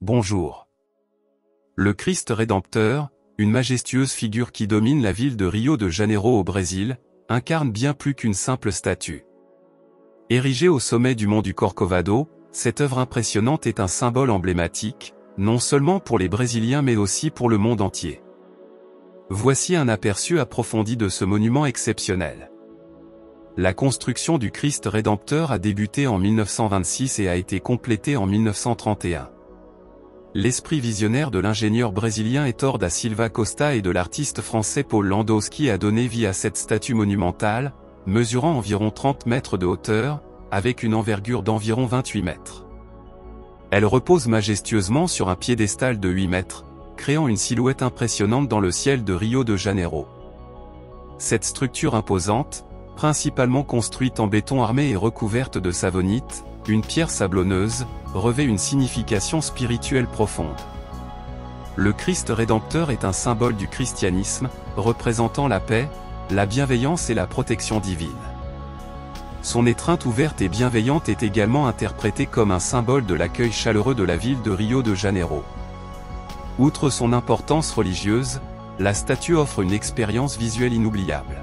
Bonjour. Le Christ Rédempteur, une majestueuse figure qui domine la ville de Rio de Janeiro au Brésil, incarne bien plus qu'une simple statue. Érigée au sommet du mont du Corcovado, cette œuvre impressionnante est un symbole emblématique, non seulement pour les Brésiliens mais aussi pour le monde entier. Voici un aperçu approfondi de ce monument exceptionnel. La construction du Christ Rédempteur a débuté en 1926 et a été complétée en 1931. L'esprit visionnaire de l'ingénieur brésilien Heitor da Silva Costa et de l'artiste français Paul Landowski a donné vie à cette statue monumentale, mesurant environ 30 mètres de hauteur, avec une envergure d'environ 28 mètres. Elle repose majestueusement sur un piédestal de 8 mètres, créant une silhouette impressionnante dans le ciel de Rio de Janeiro. Cette structure imposante, principalement construite en béton armé et recouverte de savonite, une pierre sablonneuse, revêt une signification spirituelle profonde. Le Christ Rédempteur est un symbole du christianisme, représentant la paix, la bienveillance et la protection divine. Son étreinte ouverte et bienveillante est également interprétée comme un symbole de l'accueil chaleureux de la ville de Rio de Janeiro. Outre son importance religieuse, la statue offre une expérience visuelle inoubliable.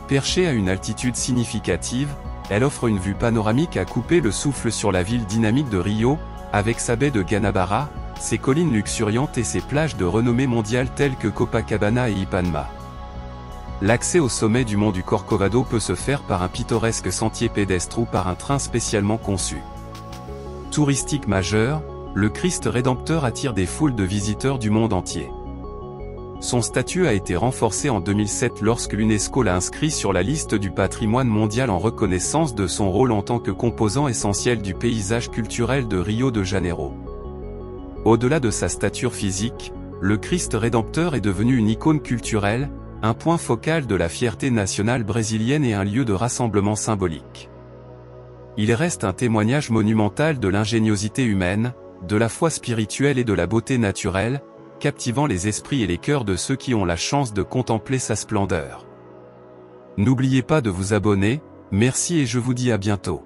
Perchée à une altitude significative, elle offre une vue panoramique à couper le souffle sur la ville dynamique de Rio, avec sa baie de Guanabara, ses collines luxuriantes et ses plages de renommée mondiale telles que Copacabana et Ipanema. L'accès au sommet du mont du Corcovado peut se faire par un pittoresque sentier pédestre ou par un train spécialement conçu. Touristique majeur, le Christ Rédempteur attire des foules de visiteurs du monde entier. Son statut a été renforcé en 2007 lorsque l'UNESCO l'a inscrit sur la liste du patrimoine mondial en reconnaissance de son rôle en tant que composant essentiel du paysage culturel de Rio de Janeiro. Au-delà de sa stature physique, le Christ Rédempteur est devenu une icône culturelle, un point focal de la fierté nationale brésilienne et un lieu de rassemblement symbolique. Il reste un témoignage monumental de l'ingéniosité humaine, de la foi spirituelle et de la beauté naturelle, captivant les esprits et les cœurs de ceux qui ont la chance de contempler sa splendeur. N'oubliez pas de vous abonner, merci et je vous dis à bientôt.